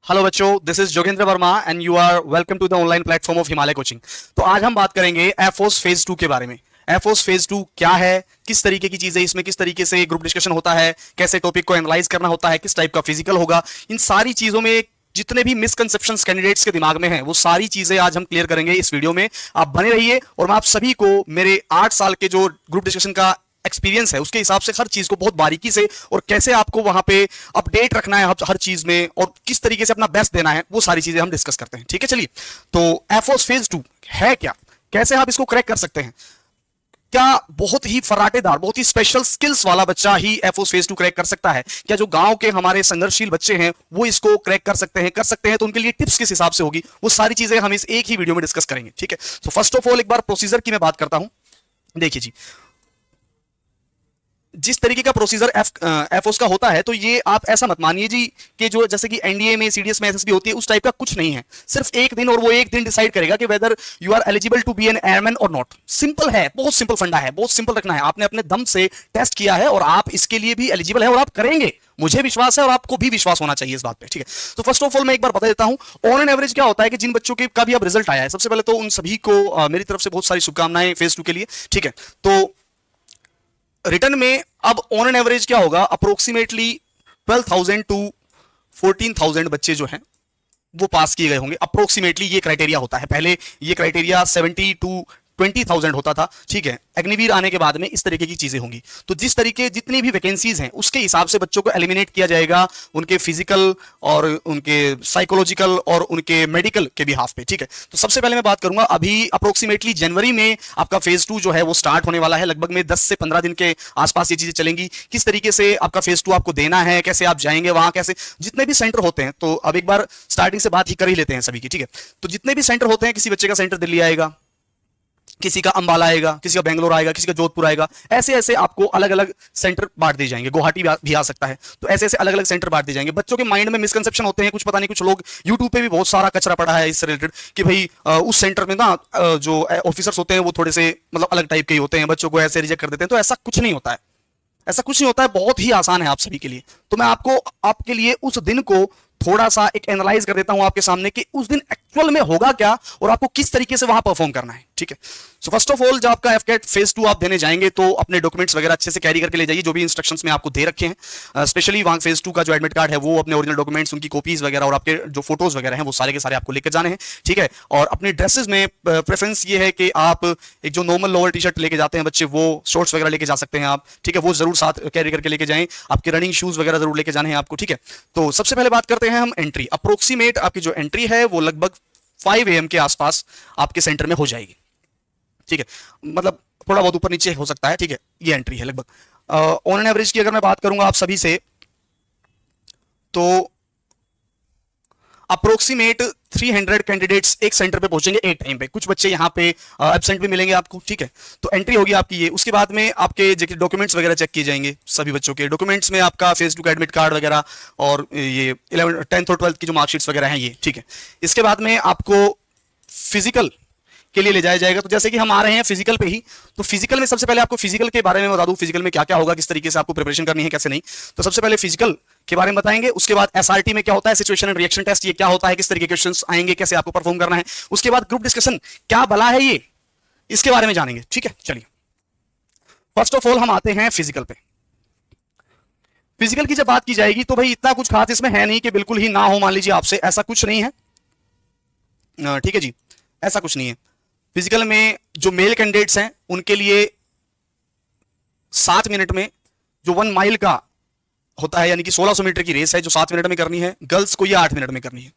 Hello बच्चों, this is Jogendra Verma and you are welcome to the online platform of Himalaya coaching. तो आज हम बात करेंगे एफओस फेज 2 के बारे में। एफओस फेज 2 क्या है, किस तरीके की चीजें इसमें, किस तरीके से ग्रुप डिस्कशन होता है, कैसे टॉपिक को एनालाइज करना होता है, किस टाइप का फिजिकल होगा, इन सारी चीजों में जितने भी मिसकंसेप्शंस कैंडिडेट्स के दिमाग में हैं वो सारी चीजें आज हम क्लियर करेंगे इस वीडियो में। आप बने रहिए और मैं आप सभी को मेरे 8 साल के जो ग्रुप डिस्कशन का एक्सपीरियंस है उसके हिसाब से हर चीज को बहुत बारीकी से और कैसे आपको वहां पे अपडेट रखना है हर चीज में और किस तरीके से अपना बेस्ट देना है वो सारी चीजें हम डिस्कस करते हैं। ठीक है, चलिए। तो एफओस फेज 2 है क्या, कैसे आप इसको क्रैक कर सकते हैं, क्या बहुत ही फराटेदार, बहुत ही स्पेशल स्किल्स वाला बच्चा ही एफओस फेज 2 क्रैक कर सकता है, क्या जो गांव के हमारे संघर्षशील बच्चे हैं वो इसको क्रैक कर सकते हैं, तो उनके लिए टिप्स किस हिसाब से होगी, वो सारी चीजें हम इस एक ही वीडियो में डिस्कस करेंगे। ठीक है, तो फर्स्ट ऑफ ऑल एक बार प्रोसीजर की मैं बात करता हूं। देखिए जी, जिस तरीके का प्रोसीजर एफओस का होता है, तो ये आप ऐसा मत मानिए जी कि जो जैसे कि एनडीए में, सीडीएस में एसएसबी होती है उस टाइप का कुछ नहीं है। सिर्फ एक दिन, और वो एक दिन डिसाइड करेगा कि whether you are eligible to be an airman और नॉट। सिंपल है, बहुत सिंपल फंडा है, बहुत सिंपल रखना है। आपने अपने दम से टेस्ट किया है और आप इसके लिए भी एलिजिबल है और आप करेंगे, मुझे विश्वास है और आपको भी विश्वास होना चाहिए इस बात पे। ठीक है, तो फर्स्ट ऑफ ऑल मैं एक बार बता देता हूं ऑन एन एवरेज क्या होता है कि जिन बच्चों के का भी अब रिजल्ट आया है, सबसे पहले तो उन सभी को मेरी तरफ से बहुत सारी शुभकामनाएं फेज 2 के लिए। ठीक है, तो रिटर्न में अब ऑन एन एवरेज क्या होगा, अप्रोक्सीमेटली 12,000 टू 14,000 बच्चे जो हैं वो पास किए गए होंगे। अप्रोक्सीमेटली ये क्राइटेरिया होता है। पहले ये क्राइटेरिया 70 टू 20,000 होता था। ठीक है, अग्निवीर आने के बाद में इस तरीके की चीजें होंगी। तो जिस तरीके जितनी भी वैकेंसीज हैं उसके हिसाब से बच्चों को एलिमिनेट किया जाएगा, उनके फिजिकल और उनके साइकोलॉजिकल और उनके मेडिकल के बिहाफ पे। ठीक है, तो सबसे पहले मैं बात करूंगा, अभी अप्रोक्सीमेटली जनवरी में आपका फेज 2 जो है वो स्टार्ट होने वाला है। लगभग में 10 से 15 दिन के आसपास ये चीजें चलेंगी। किस तरीके से आपका फेज 2 आपको देना है, कैसे आप जाएंगे वहां, कैसे जितने भी सेंटर होते हैं, तो अब एक बार स्टार्टिंग से बात ही कर ही लेते हैं सभी की। ठीक है, तो जितने भी सेंटर होते हैं, किसी बच्चे का सेंटर दिल्ली आएगा, किसी का अंबाला आएगा, किसी का बेंगलोर आएगा, किसी का जोधपुर आएगा, ऐसे ऐसे आपको अलग अलग सेंटर बांट दिए जाएंगे। गुवाहाटी भी आ सकता है। तो ऐसे ऐसे अलग अलग सेंटर बांट दिए जाएंगे। बच्चों के माइंड में मिसकंसेप्शन होते हैं, कुछ पता नहीं, कुछ लोग यूट्यूब पे भी बहुत सारा कचरा पड़ा है इससे रिलेटेड कि भाई उस सेंटर में ना जो ऑफिसर्स होते हैं वो थोड़े से मतलब अलग टाइप के ही होते हैं, बच्चों को ऐसे रिजेक्ट कर देते हैं। तो ऐसा कुछ नहीं होता है, ऐसा कुछ नहीं होता है, बहुत ही आसान है आप सभी के लिए। तो मैं आपको आपके लिए उस दिन को थोड़ा सा एक एनालाइज कर देता हूं आपके सामने कि उस दिन एक्चुअल में होगा क्या और आपको किस तरीके से वहां परफॉर्म करना है। ठीक है, सो फर्स्ट ऑफ ऑल जब आपका एफकेट फेज 2 आप देने जाएंगे तो अपने डॉक्यूमेंट्स वगैरह अच्छे से कैरी करके ले जाइए, जो भी इंस्ट्रक्शंस में आपको दे रखे हैं। स्पेशली वहां फेज 2 का जो एडमिट कार्ड है वो अपने ओरिजिनल डॉक्यूमेंट्स, उनकी कॉपीज वगैरह और आपके जो फोटोज वगैरह हैं वो सारे के सारे आपको लेकर जाने हैं। ठीक है, और अपने ड्रेसेस में प्रेफरेंस ये है कि आप एक जो नॉर्मल लोअर टी शर्ट लेके जाते हैं बच्चे, वो शॉर्ट्स वगैरह लेके जा सकते हैं आप। ठीक है, वो जरूर साथ कैरी करके लेके जाएं। आपके रनिंग शूज वगैरह जरूर लेके जाने हैं आपको। ठीक है, तो सबसे पहले बात करते हैं हम एंट्री। अप्रोक्सीमेट आपकी जो एंट्री है वो लगभग 5 AM के आसपास आपके सेंटर में हो जाएगी। ठीक है, मतलब थोड़ा बहुत ऊपर नीचे हो सकता है। ठीक है, ये एंट्री है लगभग। ऑन एन एवरेज की अगर मैं बात करूंगा आप सभी से, तो अप्रोक्सीमेट 300 कैंडिडेट्स एक सेंटर पे पहुंचेंगे एक टाइम पे। कुछ बच्चे यहाँ पे एब्सेंट भी मिलेंगे आपको। ठीक है, तो एंट्री होगी आपकी ये। उसके बाद में आपके डॉक्यूमेंट्स वगैरह चेक किए जाएंगे। सभी बच्चों के डॉक्यूमेंट्स में आपका फेज 2 का एडमिट कार्ड वगैरह और ये 11th 10th और 12th की जो मार्कशीट्स वगैरह हैं ये। ठीक है, इसके बाद में आपको फिजिकल के लिए ले जाया जाएगा। तो जैसे कि हम आ रहे हैं फिजिकल पे ही, तो फिजिकल में सबसे पहले आपको फिजिकल के बारे में बता दूं, फिजिकल में क्या क्या होगा, किस तरीके से आपको प्रिपरेशन करनी है, कैसे नहीं। तो सबसे पहले फिजिकल के बारे में बताएंगे। उसके बाद एसआरटी में क्या होता है, सिचुएशन एंड रिएक्शन टेस्ट, ये क्या होता है, किस तरीके के क्वेश्चंस आएंगे, कैसे आपको परफॉर्म करना है। उसके बाद ग्रुप डिस्कशन क्या भला है ये, इसके बारे में जानेंगे। ठीक है, चलिए फर्स्ट ऑफ ऑल हम आते हैं फिजिकल पे। फिजिकल की जब बात की जाएगी तो भाई इतना कुछ खास इसमें है नहीं कि बिल्कुल ही ना हो, मान लीजिए आपसे, ऐसा कुछ नहीं है। ठीक है जी, ऐसा कुछ नहीं है। फिजिकल में जो मेल कैंडिडेट्स हैं उनके लिए 7 मिनट में जो 1 माइल का होता है, यानी कि 1600 मीटर की रेस है जो 7 मिनट में करनी है, गर्ल्स को ये 8 मिनट में करनी है।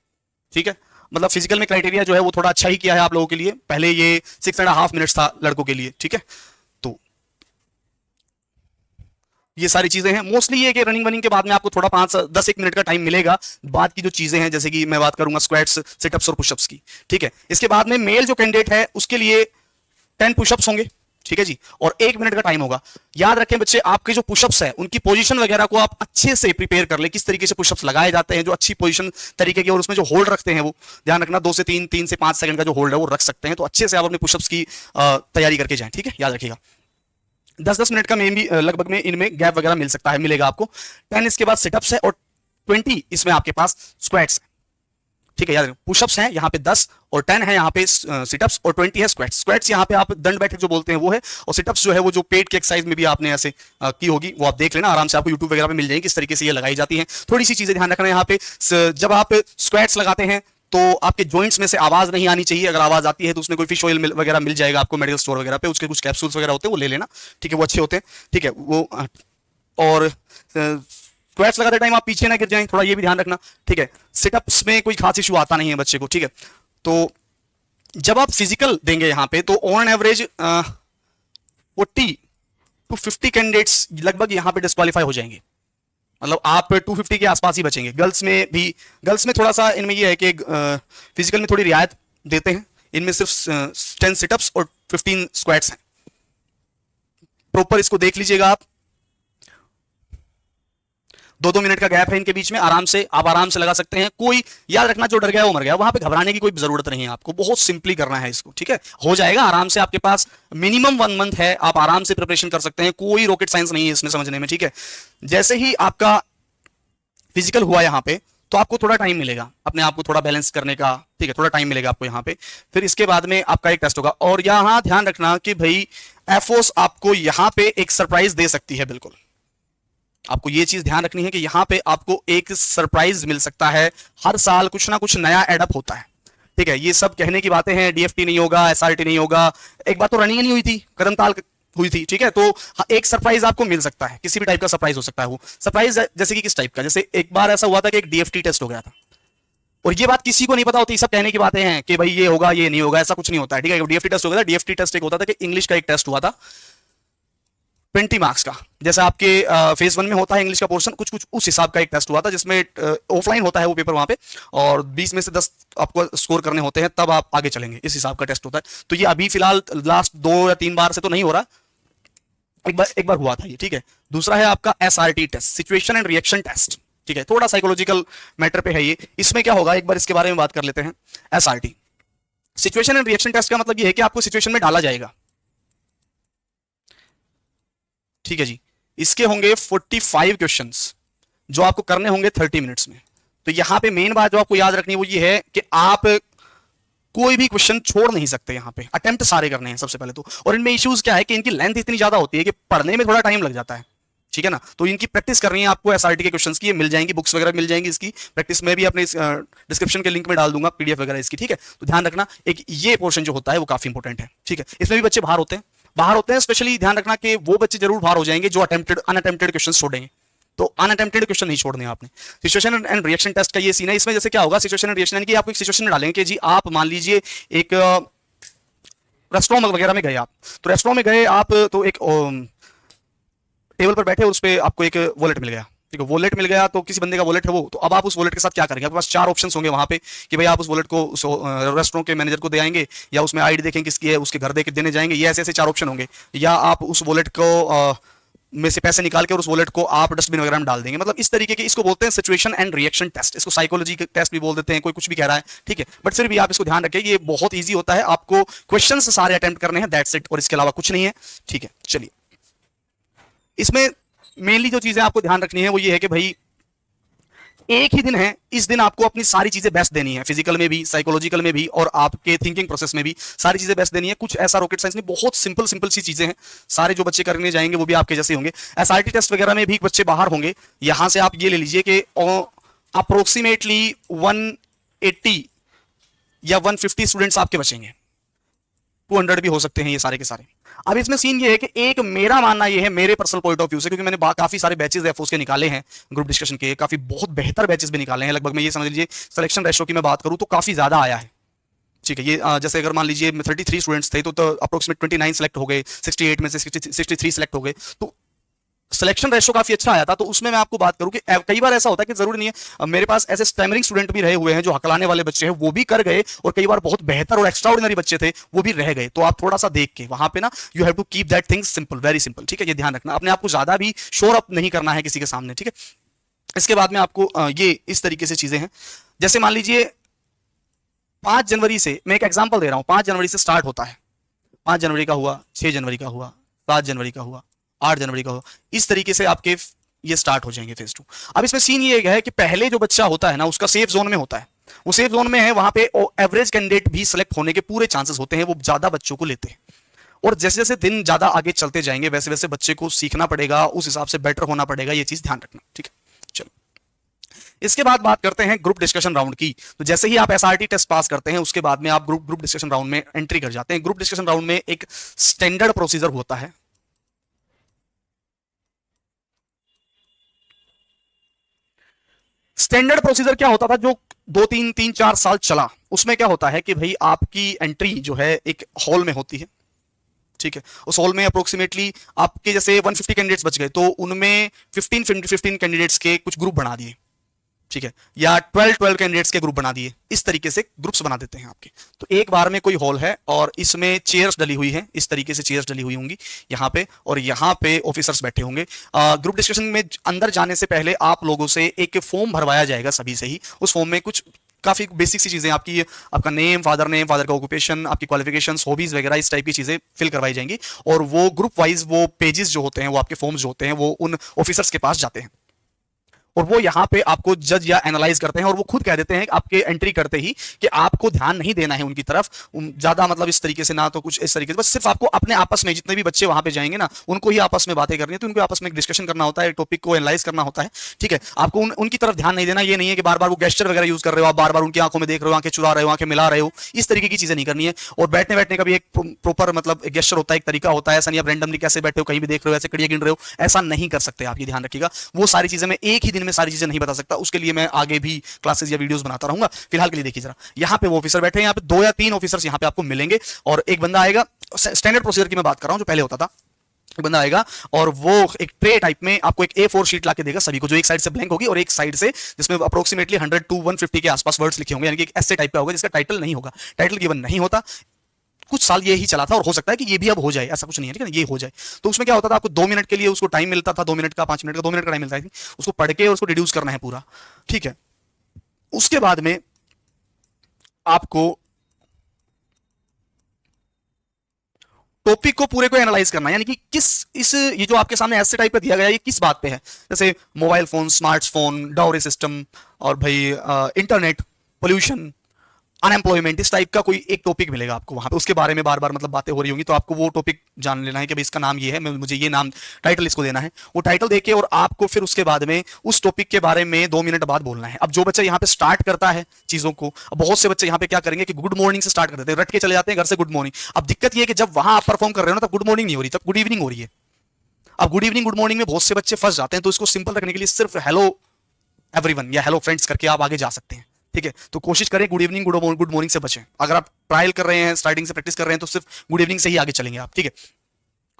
ठीक है, मतलब फिजिकल में क्राइटेरिया जो है वो थोड़ा अच्छा ही किया है आप लोगों के लिए। पहले ये 6.5 मिनट्स था लड़कों के लिए। ठीक है, तो ये सारी चीजें हैं। मोस्टली ये कि रनिंग वनिंग के बाद में आपको थोड़ा 5-10 मिनट का टाइम मिलेगा। बाद की जो चीजें हैं जैसे कि मैं बात करूंगा स्क्वाट्स, सिटअप्स और पुशअप्स की। ठीक है, इसके बाद में मेल जो कैंडिडेट है उसके लिए 10 पुशअप्स होंगे। ठीक है जी, और 1 मिनट का टाइम होगा। याद रखें बच्चे, आपके जो पुशअप्स है उनकी पोजीशन वगैरह को आप अच्छे से प्रिपेयर कर ले, किस तरीके से पुशअप्स लगाए जाते हैं, जो अच्छी पोजीशन तरीके की, और उसमें जो होल्ड रखते हैं वो ध्यान रखना। 2 से 3 से 5 सेकंड का जो होल्ड है वो रख सकते हैं। तो अच्छे से आप अपने पुशअप्स की तैयारी करके जाएं। ठीक है, याद रखिएगा 10-10 मिनट का में भी लगभग में इनमें गैप वगैरह मिल सकता है, मिलेगा आपको। 10 इसके बाद सिटअप्स है और 20 इसमें आपके पास स्क्वाट्स है। ठीक है, याद पुशअप्स हैं यहाँ पे 10 और 10 है यहाँ पे सिटअप्स और 20 है स्क्वाट्स। स्क्वाट्स यहाँ पे आप दंड बैठक जो बोलते हैं वो है, और सिटअप्स जो है वो जो पेट की एक्सरसाइज में भी आपने ऐसे की होगी वो आप देख लेना आराम से, आपको यूट्यूब वगैरह पे मिल जाएगी किस तरीके से ये लगाई जाती है। थोड़ी सी चीजें ध्यान रखना यहाँ पे, जब आप स्क्वाट्स लगाते हैं तो आपके जॉइंट्स में से आवाज नहीं आनी चाहिए। अगर आवाज आती है तो उसमें कोई फिश ऑयल वगैरह मिल जाएगा आपको मेडिकल स्टोर वगैरह पे, उसके कुछ कैप्सूल्स वगैरह होते हैं वो ले लेना, ठीक है, वो अच्छे होते हैं, ठीक है वो। और स्क्वाट्स लगाते टाइम आप पीछे ना गिर जाएं, थोड़ा ये भी ध्यान रखना, ठीक है। सिटअप्स में कोई खास इशू आता नहीं है बच्चे को, ठीक है। तो जब आप फिजिकल देंगे यहाँ पे तो ऑन एवरेज 40 to 50 कैंडिडेट्स लगभग यहाँ पे डिस्क्वालीफाई हो जाएंगे, मतलब आप 250 के आसपास ही बचेंगे। गर्ल्स में भी, गर्ल्स में थोड़ा सा इनमें ये है कि फिजिकल में थोड़ी रियायत देते हैं, इनमें सिर्फ 10 सिटअप्स और 15 स्क्वाट्स हैं। प्रॉपर इसको देख लीजिएगा आप, 2-2 मिनट का गैप है इनके बीच में, आराम से लगा सकते हैं। कोई याद रखना जो डर गया वो मर गया, वहां पे घबराने की कोई जरूरत नहीं है, आपको बहुत सिंपली करना है इसको, ठीक है, हो जाएगा आराम से। आपके पास मिनिमम 1 मंथ है, आप आराम से प्रिपरेशन कर सकते हैं, कोई रॉकेट साइंस नहीं है इसमें समझने में, ठीक है। जैसे ही आपका फिजिकल हुआ यहाँ पे तो आपको थोड़ा टाइम मिलेगा अपने आप को थोड़ा बैलेंस करने का, ठीक है, थोड़ा टाइम मिलेगा आपको यहाँ पे। फिर इसके बाद में आपका एक टेस्ट होगा, और यहाँ ध्यान रखना कि भाई एफओस आपको यहाँ पे एक सरप्राइज दे सकती है, बिल्कुल आपको ये चीज ध्यान रखनी है कि यहाँ पे आपको एक सरप्राइज मिल सकता है। हर साल कुछ ना कुछ नया एडअप होता है, ठीक है। ये सब कहने की बातें हैं, डीएफटी नहीं होगा, एसआरटी नहीं होगा, एक बार तो रनिंग नहीं हुई थी, कदमताल हुई थी, ठीक है। तो एक सरप्राइज आपको मिल सकता है, किसी भी टाइप का सरप्राइज हो सकता है। वो सरप्राइज जैसे कि किस टाइप का, जैसे एक बार ऐसा हुआ था कि एक डीएफटी टेस्ट हो गया था, और ये बात किसी को नहीं पता होती, सब कहने की बातें हैं कि भाई ये होगा ये नहीं होगा, ऐसा कुछ नहीं होता है, ठीक है। डीएफटी टेस्ट हो गया था, डीएफटी टेस्ट एक होता था कि इंग्लिश का एक टेस्ट हुआ था 20 मार्क्स का, जैसे आपके फेज 1 में होता है इंग्लिश का पोर्शन, कुछ कुछ उस हिसाब का एक टेस्ट हुआ था, जिसमें ऑफलाइन होता है वो पेपर वहां पे, और 20 में से 10 आपको स्कोर करने होते हैं, तब आप आगे चलेंगे, इस हिसाब का टेस्ट होता है। तो ये अभी फिलहाल लास्ट 2 या 3 बार से तो नहीं हो रहा, एक बार हुआ था ये, ठीक है। दूसरा है आपका SRT test, situation and reaction test, ठीक है, थोड़ा साइकोलॉजिकल मैटर पे है ये। इसमें क्या होगा, एक बार इसके बारे में बात कर लेते हैं। SRT situation and reaction test का मतलब ये है कि आपको सिचुएशन में डाला जाएगा, ठीक है जी। इसके होंगे 45 क्वेश्चंस जो आपको करने होंगे 30 मिनट्स में। तो यहां पे मेन बात जो आपको याद रखनी है वो ये है कि आप कोई भी क्वेश्चन छोड़ नहीं सकते, यहां पे अटेम्प्ट सारे करने हैं सबसे पहले तो। और इनमें इश्यूज क्या है कि इनकी लेंथ इतनी ज्यादा होती है कि पढ़ने में थोड़ा टाइम लग जाता है, ठीक है ना। तो इनकी प्रैक्टिस करनी है आपको, एसआरटी के क्वेश्चंस की, ये मिल जाएंगी, बुक्स वगैरह मिल जाएंगी इसकी प्रैक्टिस में भी, अपने डिस्क्रिप्शन के लिंक में डाल दूंगा पीडीएफ वगैरह इसकी, ठीक है। तो ध्यान रखना, एक ये पोर्शन जो होता है वो काफी इंपॉर्टेंट है, ठीक है। इसमें भी बच्चे बाहर होते हैं, स्पेशली ध्यान रखना कि वो बच्चे जरूर बाहर हो जाएंगे जो अनअटेम्प्टेड क्वेश्चन छोड़ेंगे। तो अनअटेम्प्टेड क्वेश्चन नहीं छोड़ने आपने। सिचुएशन एंड रिएक्शन टेस्ट का ये सीन है, इसमें जैसे क्या होगा, सिचुएशन एंड रिएक्शन यानी कि आपको एक सिचुएशन में डालेंगे कि जी आप मान लीजिए एक रेस्टोरेंट वगैरह में गए आप, तो रेस्टोरेंट में गए आप तो एक टेबल पर बैठे, उस पर आपको एक वॉलेट मिल गया, ठीक है, वॉलेट मिल गया, तो किसी बंदे का वॉलेट है वो, तो अब आप उस वॉलेट के साथ क्या करेंगे, आपके पास 4 ऑप्शंस होंगे वहां पे कि भाई आप उस वॉलेट को रेस्टोरेंट के मैनेजर को दे आएंगे, या उसमें आईडी देखेंगे किसकी है, उसके घर देने जाएंगे, ये ऐसे 4 ऑप्शन होंगे। या आप उस वॉलेट को में से पैसे निकाल के और उस वॉलेट को आप डस्टबिन वगैरह में डाल देंगे। मतलब इस तरीके के, इसको बोलते हैं सिचुएशन एंड रिएक्शन टेस्ट, इसको साइकोलॉजी के टेस्ट भी बोल देते हैं, कोई कुछ भी कह रहा है, ठीक है। बट फिर भी आप इसको ध्यान रखें, ये बहुत ईजी होता है, आपको क्वेश्चंस सारे अटेम्प्ट करने हैं, दैट्स इट, और इसके अलावा कुछ नहीं है, ठीक है। चलिए, इसमें मेनली जो चीजें आपको ध्यान रखनी है वो ये है कि भाई एक ही दिन है, इस दिन आपको अपनी सारी चीजें बेस्ट देनी है, फिजिकल में भी, साइकोलॉजिकल में भी, और आपके थिंकिंग प्रोसेस में भी सारी चीजें बेस्ट देनी है। कुछ ऐसा रॉकेट साइंस में बहुत सिंपल सी चीजें हैं, सारे जो बच्चे करने जाएंगे वो भी आपके जैसे होंगे। एसआरटी टेस्ट वगैरह में भी बच्चे बाहर होंगे, यहां से आप ये ले लीजिए कि अप्रोक्सीमेटली 180 या 150 स्टूडेंट्स आपके बचेंगे, 200 भी हो सकते हैं ये सारे के सारे। अब इसमें सीन ये है कि एक मेरा मानना ये है, मेरे पर्सनल पॉइंट ऑफ व्यू से, क्योंकि मैंने काफी सारे बैचेस एफओस के निकाले हैं, ग्रुप डिस्कशन के काफी बहुत बेहतर बैचेस भी निकाले हैं, लगभग मैं ये समझ लीजिए सिलेक्शन रेशो की मैं बात करूं तो काफी ज्यादा आया है, ठीक है। ये जैसे अगर मान लीजिए 33 स्टूडेंट्स थे तो अप्रोक्सीमेट 29 सेलेक्ट हो गए, 68 में से 63 सेलेक्ट हो गए, तो सिलेक्शन रेशो काफी अच्छा आया था। तो उसमें मैं आपको बात करूं कि कई बार ऐसा होता है कि जरूरी नहीं है, मेरे पास ऐसे स्टैमरिंग स्टूडेंट भी रहे हुए हैं जो हकलाने वाले बच्चे हैं, वो भी कर गए, और कई बार बहुत बेहतर और एक्स्ट्राऑर्डिनरी बच्चे थे वो भी रह गए। तो आप थोड़ा सा देख के वहां पे ना, you have to keep that thing simple, very simple, ठीक है। ये ध्यान रखना, अपने आपको ज्यादा भी शोर अप नहीं करना है किसी के सामने, ठीक है। इसके बाद में आपको ये इस तरीके से चीजें हैं, जैसे मान लीजिए 5 जनवरी से, मैं एक एग्जाम्पल दे रहा हूं, 5 जनवरी से स्टार्ट होता है, 5 जनवरी का हुआ, 6 जनवरी का हुआ, 7 जनवरी का हुआ, 8 जनवरी का हुआ, इस तरीके से आपके ये स्टार्ट हो जाएंगे फेज 2। अब इसमें सीन ये है कि पहले जो बच्चा होता है ना, उसका सेफ जोन में होता है, वो सेफ जोन में है, वहां पे एवरेज कैंडिडेट भी सिलेक्ट होने के पूरे चांसेस होते हैं, वो ज्यादा बच्चों को लेते हैं। और जैसे जैसे दिन ज्यादा आगे चलते जाएंगे वैसे वैसे बच्चे को सीखना पड़ेगा, उस हिसाब से बेटर होना पड़ेगा, ये चीज ध्यान रखना, ठीक है। चलो इसके बाद बात करते हैं ग्रुप डिस्कशन राउंड की। तो जैसे ही आप एसआरटी टेस्ट पास करते हैं उसके बाद में आप ग्रुप डिस्कशन राउंड में एंट्री कर जाते हैं। ग्रुप डिस्कशन राउंड में एक स्टैंडर्ड प्रोसीजर होता है। स्टैंडर्ड प्रोसीजर क्या होता था जो 2 3 4 साल चला, उसमें क्या होता है कि भाई आपकी एंट्री जो है एक हॉल में होती है, ठीक है। उस हॉल में अप्रोक्सीमेटली आपके जैसे 150 कैंडिडेट्स बच गए तो उनमें 15 कैंडिडेट्स के कुछ ग्रुप बना दिए, ठीक है, या 12 कैंडिडेट्स के ग्रुप बना दिए, इस तरीके से ग्रुप्स बना देते हैं आपके। तो एक बार में कोई हॉल है और इसमें चेयर्स डली हुई हैं, इस तरीके से चेयर्स डली हुई होंगी यहाँ पे, और यहाँ पे ऑफिसर्स बैठे होंगे। ग्रुप डिस्कशन में अंदर जाने से पहले आप लोगों से एक फॉर्म भरवाया जाएगा सभी से ही। उस फॉर्म में कुछ काफी बेसिक सी चीजें, आपकी आपका नेम, फादर का ऑक्यूपेशन, आपकी क्वालिफिकेशंस, हॉबीज वगैरह इस टाइप की चीजें फिल करवाई जाएंगी। और वो ग्रुप वाइज वो पेजेस जो होते हैं, वो आपके फॉर्म्स जो होते हैं, वो उन ऑफिसर्स के पास जाते हैं और वो यहाँ पे आपको जज या एनालाइज करते हैं। और वो खुद कह देते हैं आपके एंट्री करते ही कि आपको ध्यान नहीं देना है उनकी तरफ ज्यादा, मतलब इस तरीके से ना तो कुछ इस तरीके से, बस सिर्फ आपको अपने आपस में जितने भी बच्चे वहां पे जाएंगे ना उनको ही आपस में बातें करनी है, तो उनको आपस में डिस्कशन करना होता है, टॉपिक को एनालाइज करना होता है, ठीक है। आपको उनकी तरफ ध्यान नहीं देना, ये नहीं है कि बार बार वो गेस्चर वगैरह यूज कर रहे हो, आप बार बार उनकी आंखों में देख रहे हो, आंखें चुरा रहे हो, आंखें मिला रहे हो, इस तरीके की चीजें नहीं करनी है। और बैठने बैठने का भी एक प्रॉपर मतलब गेस्चर होता है, एक तरीका होता है, ऐसा नहीं आप रैंडमली कैसे बैठे हो, कहीं भी देख रहे हो, ऐसे कड़ियां गिन रहे हो, ऐसा नहीं कर सकते आप, ये ध्यान रखिएगा। वो सारी चीजें मैं एक ही दिन में सारी चीजें नहीं बता सकता, उसके लिए मैं आगे भी क्लासेस या वीडियोस बनाता रहूंगा। फिलहाल के लिए देखिए जरा, यहां पे वो ऑफिसर बैठे हैं, यहां पे 2 या 3 ऑफिसर्स यहां पे आपको मिलेंगे और एक बंदा आएगा। स्टैंडर्ड प्रोसीजर की मैं बात कर रहा हूं जो पहले होता था। एक बंदा आएगा और वो एक ट्रे टाइप में आपको एक A4 शीट लाके देगा सभी को, जो एक साइड से ब्लैंक होगी और एक साइड से जिसमें अप्रोक्सीमेटली 100 to 150 के आसपास वर्ड्स लिखे होंगे, यानी कि एक ऐसे टाइप का होगा जिसका टाइटल नहीं होगा, टाइटल गिवन नहीं होता। कुछ साल ये ही चला था और हो सकता है कि ये भी अब हो जाए, ऐसा कुछ नहीं है, ठीक है ना, ये हो जाए। तो उसमें क्या होता था, आपको 2 मिनट के लिए उसको टाइम मिलता था, 2 मिनट का, 5 मिनट का, 2 मिनट का टाइम मिलता है, उसको पढ़ के उसको डिड्यूस करना है पूरा, ठीक है। उसके बाद में आपको टॉपिक को पूरे को एनालाइज करना है, यानी कि किस इस ये जो आपके सामने ऐसे टाइप का दिया गया है ये किस बात पे है, जैसे mobile phone, smartphone, dowry system, और भाई इंटरनेट, पोल्यूशन, अनएम्प्लॉयमेंट, इस टाइप का कोई एक टॉपिक मिलेगा आपको वहां पे, उसके बारे में बार बार मतलब बातें हो रही होंगी, तो आपको वो टॉपिक जान लेना है कि भाई इसका नाम ये है, मुझे ये नाम टाइटल इसको देना है। वो टाइटल देके और आपको फिर उसके बाद में उस टॉपिक के बारे में 2 मिनट बाद बोलना है। अब जो बच्चा यहाँ पे स्टार्ट करता है चीजों को, अब बहुत से बच्चे यहाँ पे क्या करेंगे कि गुड मॉर्निंग से स्टार्ट कर देते हैं, रट के चले जाते हैं घर से गुड मॉर्निंग। अब दिक्कत ये है कि जब वहां आप परफॉर्म कर रहे हो ना तब गुड मॉर्निंग नहीं हो रही, तब गुड इवनिंग हो रही है। अब गुड इवनिंग गुड मॉर्निंग में बहुत से बच्चे फंस जाते हैं, तो इसको सिंपल रखने के लिए सिर्फ हेलो एवरीवन या हेलो फ्रेंड्स करके आप आगे जा सकते हैं, ठीक है। तो कोशिश करें गुड इवनिंग गुड मॉर्निंग से बचें। अगर आप ट्रायल कर रहे हैं, स्टार्टिंग से प्रैक्टिस कर रहे हैं, तो सिर्फ गुड इवनिंग से ही आगे चलेंगे आप, ठीक है।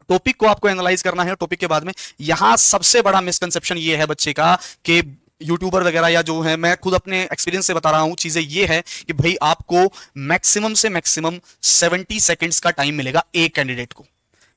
टॉपिक को आपको एनालाइज करना है। टॉपिक के बाद में यहां सबसे बड़ा मिसकंसेप्शन ये है बच्चे का कि यूट्यूबर वगैरह या जो है, मैं खुद अपने एक्सपीरियंस से बता रहा हूं, चीजें ये है कि भाई आपको मैक्सिमम से मैक्सिमम 70 सेकंड्स का टाइम मिलेगा एक कैंडिडेट को,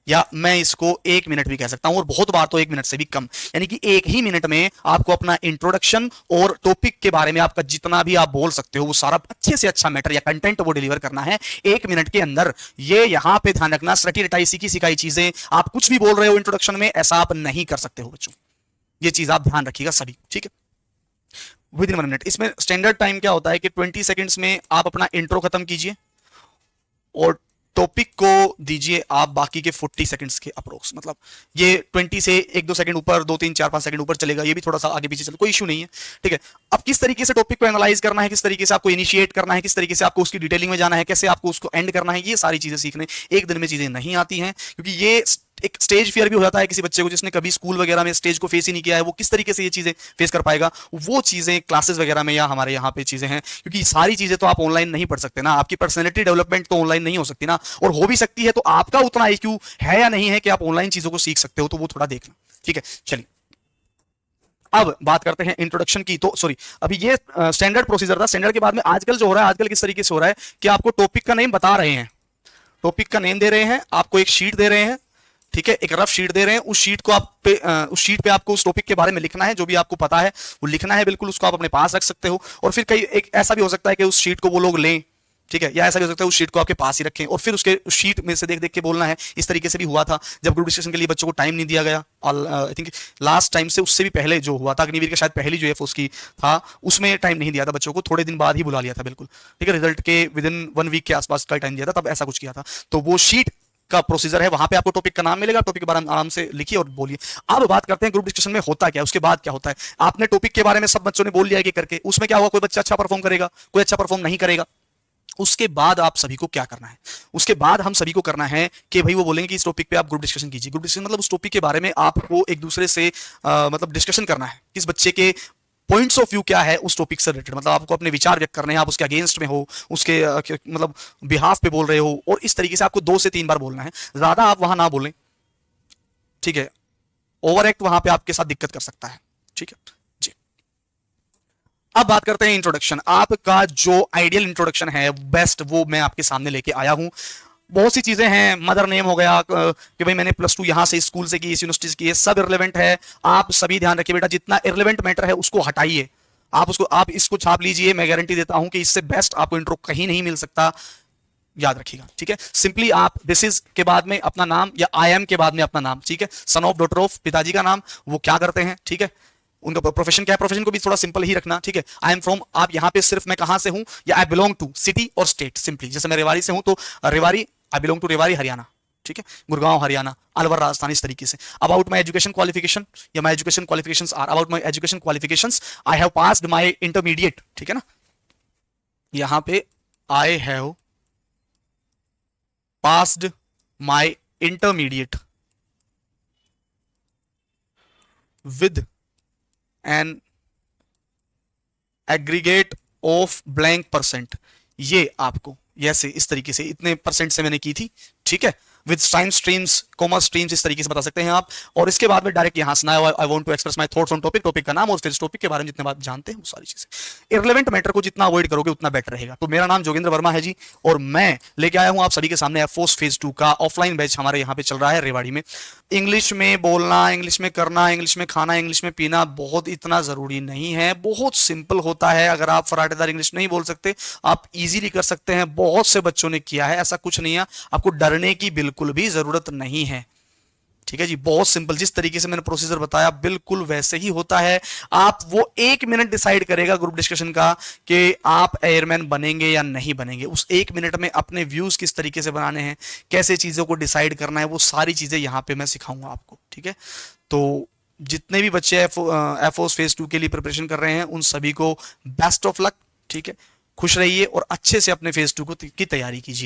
या मैं इसको 1 मिनट भी कह सकता हूं, और बहुत बार तो 1 मिनट से भी कम, यानी कि 1 ही मिनट में आपको अपना इंट्रोडक्शन और टॉपिक के बारे में आपका जितना भी आप बोल सकते हो वो सारा अच्छे से अच्छा मैटर या कंटेंट वो डिलीवर करना है 1 मिनट के अंदर। ये यहां पे ध्यान रखना, रटी रटाई सीखी सिखाई चीजें आप कुछ भी बोल रहे हो इंट्रोडक्शन में, ऐसा आप नहीं कर सकते हो बच्चों, ये चीज आप ध्यान रखिएगा सभी, ठीक है। विद इन 1 मिनट, इसमें स्टैंडर्ड टाइम क्या होता है कि 20 सेकंड्स में आप अपना इंट्रो खत्म कीजिए और टॉपिक को दीजिए आप बाकी के 40 सेकंड्स के अप्रोक्स, मतलब ये 20 से 1-2 सेकंड ऊपर, 2 3 4 5 सेकंड ऊपर चलेगा, ये भी थोड़ा सा आगे पीछे चले, कोई इशू नहीं है, ठीक है। अब किस तरीके से टॉपिक को एनालाइज करना है, किस तरीके से आपको इनिशिएट करना है, किस तरीके से आपको उसकी डिटेलिंग में जाना है, कैसे आपको उसको एंड करना है, ये सारी चीजें सीखने एक दिन में चीजें नहीं आती हैं, क्योंकि ये एक स्टेज फियर भी हो जाता है किसी बच्चे को जिसने कभी स्कूल वगैरह में स्टेज को फेस ही नहीं किया है, वो किस तरीके से ये चीजें फेस कर पाएगा। वो चीजें क्लासेस वगैरह में या हमारे यहाँ पे चीजें हैं, क्योंकि सारी चीजें तो आप ऑनलाइन नहीं पढ़ सकते ना, आपकी पर्सनैलिटी डेवलपमेंट तो ऑनलाइन नहीं हो सकती ना, और हो भी सकती है तो आपका उतना आईक्यू है या नहीं है कि आप ऑनलाइन चीजों को सीख सकते हो, तो वो थोड़ा देखना, ठीक है। चलिए अब बात करते हैं इंट्रोडक्शन की। तो सॉरी, अभी ये स्टैंडर्ड प्रोसीजर था। स्टैंडर्ड के बाद में आजकल जो हो रहा है, आजकल किस तरीके से हो रहा है कि आपको टॉपिक का नेम बता रहे हैं, टॉपिक का नेम दे रहे हैं, आपको एक शीट दे रहे हैं, ठीक है, एक रफ शीट दे रहे हैं, उस शीट को उस शीट पे आपको उस टॉपिक के बारे में लिखना है, जो भी आपको पता है वो लिखना है, बिल्कुल उसको आप अपने पास रख सकते हो। और फिर कई एक ऐसा भी हो सकता है कि उस शीट को वो लोग लें ठीक है, या ऐसा भी हो सकता है उस शीट को आपके पास ही रखें और फिर उसके शीट में से देख देख के बोलना है। इस तरीके से भी हुआ था जब ग्रुप डिस्कशन के लिए बच्चों को टाइम नहीं दिया गया, और आई थिंक लास्ट टाइम से उससे भी पहले जो हुआ था अग्निवीर के शायद पहली जो एफओस की था उसमें टाइम नहीं दिया था बच्चों को, थोड़े दिन बाद ही बुला लिया था बिल्कुल, ठीक है, रिजल्ट के विद इन 1 वीक के आसपास का टाइम दिया था, तब ऐसा कुछ किया था। तो वो शीट का प्रोसीजर है, वहां पे आपको टॉपिक का नाम मिलेगा, टॉपिक के बारे में आराम से लिखिए और बोलिए। अब बात करते हैं ग्रुप डिस्कशन में होता क्या है, उसके बाद क्या होता है। आपने टॉपिक के बारे में सब बच्चों ने बोल लिया है कि करके, उसमें क्या होगा, कोई बच्चा अच्छा परफॉर्म करेगा, कोई अच्छा परफॉर्म नहीं करेगा। उसके बाद आप सभी को क्या करना है, उसके बाद हम सभी को करना है कि भाई वो बोलेंगे कि इस टॉपिक पे आप ग्रुप डिस्कशन कीजिए। ग्रुप डिस्कशन मतलब उस टॉपिक के बारे में आपको एक दूसरे से मतलब डिस्कशन करना है, किस बच्चे के पॉइंट्स ऑफ व्यू क्या है उस टॉपिक से रिलेटेड, मतलब आपको अपने विचार व्यक्त करने हैं, आप उसके अगेंस्ट में हो, उसके मतलब बिहाफ पे बोल रहे हो, और इस तरीके से आपको 2 से 3 बार बोलना है, ज्यादा आप वहां ना बोलें, ठीक है, ओवर एक्ट वहां पे आपके साथ दिक्कत कर सकता है, ठीक है जी। अब बात करते हैं इंट्रोडक्शन। आपका जो आइडियल इंट्रोडक्शन है बेस्ट, वो मैं आपके सामने लेके आया हूं। बहुत सी चीजें हैं, मदर नेम हो गया कि भाई मैंने +2 यहां से स्कूल से की, इस यूनिवर्सिटी से की, सब इररिलेवेंट है। आप सभी ध्यान रखिए बेटा, जितना इररिलेवेंट मैटर है उसको हटाइए, आप इसको छाप लीजिए। मैं गारंटी देता हूं कि इससे बेस्ट आपको इंट्रो कहीं नहीं मिल सकता, याद रखिएगा, ठीक है। सिंपली आप दिस इज के बाद में अपना नाम या आई एम के बाद में अपना नाम, ठीक है, सन ऑफ, डॉटर ऑफ, पिताजी का नाम, वो क्या करते हैं, ठीक है, उनका प्रोफेशन क्या है, प्रोफेशन को भी थोड़ा सिंपल ही रखना, ठीक है। आई एम फ्रॉम, आप यहां पे सिर्फ मैं कहां से हूं, या आई बिलोंग टू सिटी और स्टेट, सिंपली जैसे मैं रेवाड़ी से हूं तो Rewari, I belong to Rewari Haryana, ठीक है, गुड़गांव हरियाणा, अलवर राजस्थान, इस तरीके से। अबाउट माई एजुकेशन क्वालिफिकेशन, या my education qualifications are, about my education qualifications, I have passed my intermediate, ठीक है ना, यहां पे I have passed my intermediate with an aggregate of blank percent, ये आपको ऐसे इस तरीके से इतने परसेंट से मैंने की थी, ठीक है, with science streams, commerce streams, इस तरीके से बता सकते हैं आप। और इसके बाद में डायरेक्ट यहां से I want to express my thoughts on topic, topic का नाम और फिर इस टॉपिक के बारे में जितने बात जानते हैं वो सारी चीजें। इररिलेवेंट मैटर को जितना अवॉइड करोगे उतना बेटर रहेगा। तो मेरा नाम जोगेंद्र वर्मा है जी, और मैं लेके आया हूं आप सभी के सामने एफओस फेज 2 का ऑफलाइन बैच हमारे यहाँ पे चल रहा है रेवाड़ी में। इंग्लिश में बोलना, इंग्लिश में करना, इंग्लिश में खाना, इंग्लिश में पीना बहुत इतना जरूरी नहीं है, बहुत सिंपल होता है। अगर आप फराटेदार इंग्लिश नहीं बोल सकते, आप इजीली कर सकते हैं, बहुत से बच्चों ने किया है, ऐसा कुछ नहीं है, आपको डरने की बिल्कुल भी जरूरत नहीं है, ठीक है जी, बहुत सिंपल। जिस तरीके से मैंने प्रोसीजर बताया बिल्कुल वैसे ही होता है। आप वो 1 मिनट डिसाइड करेगा ग्रुप डिस्कशन का कि आप एयरमैन बनेंगे या नहीं बनेंगे। उस 1 मिनट में अपने व्यूज किस तरीके से बनाने हैं, कैसे चीजों को डिसाइड करना है, वो सारी चीजें यहां पे मैं सिखाऊंगा आपको, ठीक है। तो जितने भी बच्चे एफओस फेज 2 के लिए प्रिपरेशन कर रहे हैं उन सभी को बेस्ट ऑफ लक, ठीक है, खुश रहिए और अच्छे से अपने फेज 2 की तैयारी कीजिए।